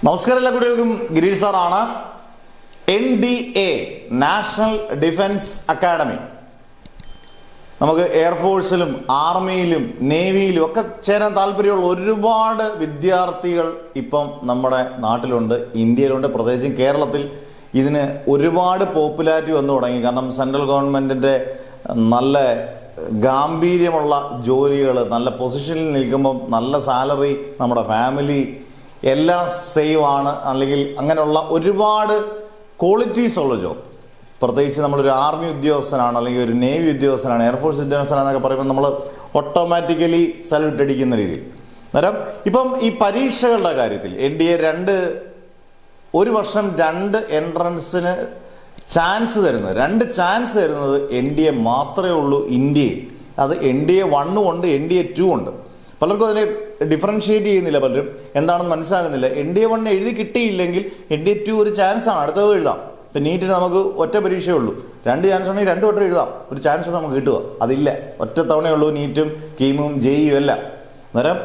നമസ്കാരം എല്ലാ കുട്ടികൾക്കും. ഗിരീഷ് സാറാണ്. NDA നാഷണൽ ഡിഫൻസ് അക്കാഡമി നമുക്ക് എയർഫോഴ്സിലും ആർമിയിലും നേവിയിലും ഒക്കെ ചേരാൻ താല്പര്യമുള്ള ഒരുപാട് വിദ്യാർത്ഥികൾ ഇപ്പം നമ്മുടെ നാട്ടിലുണ്ട്, ഇന്ത്യയിലുണ്ട്. പ്രത്യേകിച്ചും കേരളത്തിൽ ഇതിന് ഒരുപാട് പോപ്പുലാരിറ്റി വന്നു തുടങ്ങി. കാരണം സെൻട്രൽ ഗവൺമെൻറ്റിൻ്റെ നല്ല ഗാംഭീര്യമുള്ള ജോലികൾ, നല്ല പൊസിഷനിൽ നിൽക്കുമ്പം നല്ല സാലറി, നമ്മുടെ ഫാമിലി എല്ലാം സേവ് ആണ്, അല്ലെങ്കിൽ അങ്ങനെയുള്ള ഒരുപാട് ക്വാളിറ്റീസ് ഉള്ള ജോബ്. പ്രത്യേകിച്ച് നമ്മളൊരു ആർമി ഉദ്യോഗസ്ഥനാണ്, അല്ലെങ്കിൽ ഒരു നേവി ഉദ്യോഗസ്ഥനാണ്, എയർഫോഴ്സ് ഉദ്യോഗസ്ഥനാണെന്നൊക്കെ പറയുമ്പോൾ നമ്മൾ ഓട്ടോമാറ്റിക്കലി സല്യൂട്ട് അടിക്കുന്ന രീതിയിൽ. അന്നേരം ഇപ്പം ഈ പരീക്ഷകളുടെ കാര്യത്തിൽ NDA ഒരു വർഷം 2 എൻട്രൻസിന് ചാൻസ് തരുന്നത്, 2 ചാൻസ് തരുന്നത് NDA മാത്രമേ ഉള്ളൂ ഇന്ത്യയിൽ. അത് NDA 1 ഉണ്ട്, NDA 2 ഉണ്ട്. പലർക്കും അതിനെ ഡിഫറൻഷിയേറ്റ് ചെയ്യുന്നില്ല, പലരും എന്താണെന്ന് മനസ്സിലാകുന്നില്ല. NDA 1 എഴുതി കിട്ടിയില്ലെങ്കിൽ NDA 2 ഒരു ചാൻസാണ്, അടുത്തത് എഴുതാം. ഇപ്പം നീറ്റിന് നമുക്ക് ഒറ്റ പരീക്ഷയേ ഉള്ളൂ, 2 ചാൻസ് ഉണ്ടെങ്കിൽ 2 വട്ടം എഴുതാം, ഒരു ചാൻസ് കൊണ്ട് നമുക്ക് കിട്ടുക. അതില്ല, ഒറ്റ തവണയേ ഉള്ളൂ നീറ്റും കീമും JEE എല്ലാം. അന്നേരം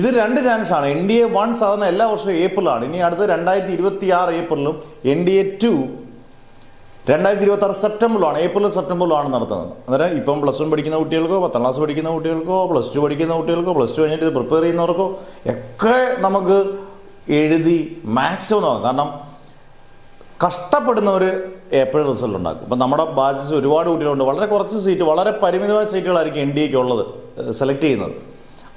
ഇത് 2 ചാൻസാണ്. NDA 1 സാധാരണ എല്ലാ വർഷവും ഏപ്രിലാണ്. ഇനി അടുത്ത് 2026 ഏപ്രിലും NDA 2 2026 സെപ്റ്റംബറിലാണ്, ഏപ്രിലും സെപ്റ്റംബറിലാണ് നടത്തുന്നത്. അന്നേരം ഇപ്പം +1 പഠിക്കുന്ന കുട്ടികൾക്കോ, 10ാം ക്ലാസ് പഠിക്കുന്ന കുട്ടികൾക്കോ, +2 പഠിക്കുന്ന കുട്ടികൾക്കോ, +2 കഴിഞ്ഞിട്ട് ഇത് പ്രിപ്പയർ ചെയ്യുന്നവർക്കോ ഒക്കെ നമുക്ക് എഴുതി മാക്സിമം നോക്കാം. കാരണം കഷ്ടപ്പെടുന്നവർ എപ്പോഴും റിസൾട്ട് ഉണ്ടാക്കും. ഇപ്പം നമ്മുടെ ബാച്ചസ് ഒരുപാട് കുട്ടികളുണ്ട്, വളരെ കുറച്ച് സീറ്റ്, വളരെ പരിമിതമായ സീറ്റുകളായിരിക്കും NDA ഉള്ളത് സെലക്ട് ചെയ്യുന്നത്.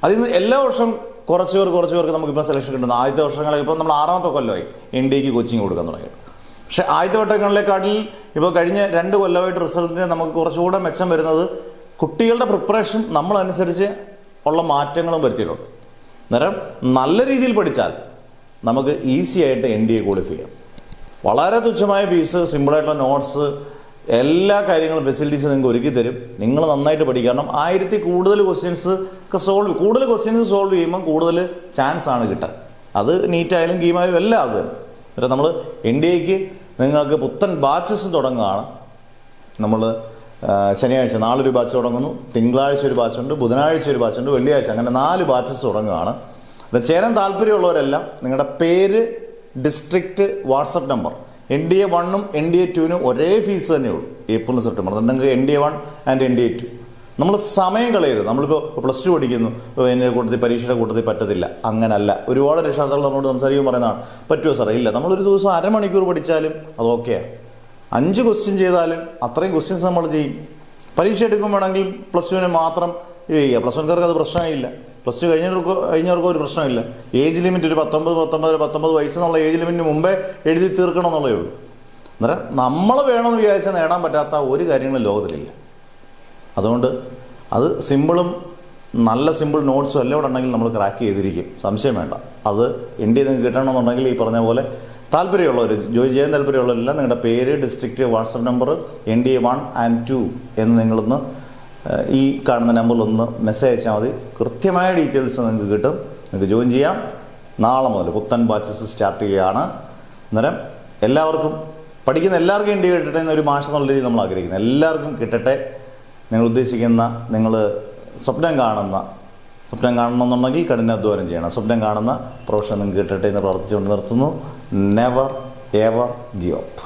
അതിൽ നിന്ന് എല്ലാ വർഷവും കുറച്ച് പേർക്ക് നമുക്കിപ്പോൾ സെലക്ഷൻ കിട്ടുന്നത്. ആദ്യത്തെ വർഷങ്ങളിൽ ഇപ്പോൾ നമ്മൾ 6ാമത്തെ കൊല്ലമായി NDA കോച്ചിങ് കൊടുക്കാൻ തുടങ്ങിയത്. പക്ഷേ ആദ്യത്തെ വട്ടങ്ങളിലേക്കാട്ടിൽ ഇപ്പോൾ കഴിഞ്ഞ 2 കൊല്ലമായിട്ട് റിസൾട്ടിന് നമുക്ക് കുറച്ചുകൂടെ മെച്ചം വരുന്നത് കുട്ടികളുടെ പ്രിപ്പറേഷൻ നമ്മളനുസരിച്ച് ഉള്ള മാറ്റങ്ങളും വരുത്തിയിട്ടുണ്ട്. അന്നേരം നല്ല രീതിയിൽ പഠിച്ചാൽ നമുക്ക് ഈസി ആയിട്ട് NDA ക്വാളിഫൈ ചെയ്യാം. വളരെ തുച്ഛമായ ഫീസ്, സിമ്പിളായിട്ടുള്ള നോട്ട്സ്, എല്ലാ കാര്യങ്ങളും ഫെസിലിറ്റീസ് നിങ്ങൾക്ക് ഒരുക്കി തരും. നിങ്ങൾ നന്നായിട്ട് പഠിക്കുക. കാരണം 1000 കൂടുതൽ ക്വസ്റ്റ്യൻസ് സോൾവ് ചെയ്യുമ്പോൾ കൂടുതൽ ചാൻസ് ആണ് കിട്ടാൻ. അത് നീറ്റായാലും കീമായാലും എല്ലാം അത് തന്നെ. എന്നിട്ട് നമ്മൾ NDAക്ക് നിങ്ങൾക്ക് പുത്തൻ ബാച്ചസ് തുടങ്ങുകയാണ്. നമ്മൾ ശനിയാഴ്ച നാളെ ഒരു ബാച്ച് തുടങ്ങുന്നു, തിങ്കളാഴ്ച ഒരു ബാച്ചുണ്ട്, ബുധനാഴ്ച ഒരു ബാച്ചുണ്ട്, വെള്ളിയാഴ്ച, അങ്ങനെ 4 ബാച്ചസ് തുടങ്ങുകയാണ്. അപ്പോൾ ചേരാൻ താല്പര്യമുള്ളവരെല്ലാം നിങ്ങളുടെ പേര്, district, WhatsApp number. NDA 1 NDA 2 ഒരേ ഫീസ് തന്നെയുള്ളൂ, ഏപ്രിൽ സെപ്റ്റംബർ. നിങ്ങൾക്ക് NDA 1 ആൻഡ് NDA 2 നമ്മൾ സമയം കളയരുത്. നമ്മളിപ്പോൾ +2 പഠിക്കുന്നു, എൻ്റെ കൂട്ടത്തിൽ പരീക്ഷയുടെ കൂട്ടത്തിൽ പറ്റത്തില്ല, അങ്ങനല്ല. ഒരുപാട് രക്ഷാകർത്താക്കൾ നമ്മളോട് സംസാരിക്കുമ്പോൾ പറയുന്നതാണ്, പറ്റുമോ സാറേ? ഇല്ല, നമ്മളൊരു ദിവസം അരമണിക്കൂർ പഠിച്ചാലും അത് ഓക്കെയാണ്. 5 ക്വസ്റ്റ്യൻ ചെയ്താലും അത്രയും ക്വസ്റ്റ്യൻസ് നമ്മൾ ചെയ്യും. പരീക്ഷ എടുക്കുമ്പോഴാണെങ്കിൽ +2 മാത്രം ഇത് ചെയ്യുക. +1കാർക്ക് അത് പ്രശ്നമില്ല, +2 കഴിഞ്ഞവർക്ക് ഒരു പ്രശ്നമില്ല. ഏജ് ലിമിറ്റ് ഒരു 19 വയസ്സെന്നുള്ള ഏജ് ലിമിറ്റിന് മുമ്പേ എഴുതി തീർക്കണം എന്നുള്ളതേ ഉള്ളൂ. അന്നേരം നമ്മൾ വേണമെന്ന് വിചാരിച്ചാൽ നേടാൻ പറ്റാത്ത ഒരു കാര്യങ്ങളും ലോകത്തിലില്ല. അതുകൊണ്ട് അത് സിമ്പിളും നല്ല സിമ്പിൾ നോട്ട്സും എല്ലാം ഇവിടെ ഉണ്ടെങ്കിൽ നമ്മൾ ക്രാക്ക് ചെയ്തിരിക്കും, സംശയം വേണ്ട. അത് NDA നിങ്ങൾക്ക് കിട്ടണമെന്നുണ്ടെങ്കിൽ ഈ പറഞ്ഞ പോലെ താല്പര്യമുള്ളവർ, ജോയിൻ ചെയ്യാൻ താല്പര്യമുള്ളവരെല്ലാം നിങ്ങളുടെ പേര്, district, WhatsApp number NDA 1 and 2 എന്ന് നിങ്ങളൊന്ന് ഈ കാണുന്ന നമ്പറിലൊന്ന് മെസ്സേജ് അയച്ചാൽ മതി. കൃത്യമായ ഡീറ്റെയിൽസ് നിങ്ങൾക്ക് കിട്ടും. നിങ്ങൾക്ക് ജോയിൻ ചെയ്യാം. നാളെ മുതൽ പുത്തൻ ബാച്ചസ് സ്റ്റാർട്ട് ചെയ്യുകയാണ്. അന്നേരം എല്ലാവർക്കും, പഠിക്കുന്ന എല്ലാവർക്കും NDA കിട്ടട്ടെ എന്നൊരു മാസം എന്നുള്ള രീതിയിൽ നമ്മൾ ആഗ്രഹിക്കുന്നു. എല്ലാവർക്കും കിട്ടട്ടെ. നിങ്ങൾ ഉദ്ദേശിക്കുന്ന, നിങ്ങൾ സ്വപ്നം കാണണമെന്നുണ്ടെങ്കിൽ കഠിനാധ്വാനം ചെയ്യണം. സ്വപ്നം കാണുന്ന പ്രൊഫഷൻ നിങ്ങൾക്ക് കിട്ടട്ടെ എന്ന് പ്രാർത്ഥിച്ചുകൊണ്ട് നിർത്തുന്നു. Never ever give up.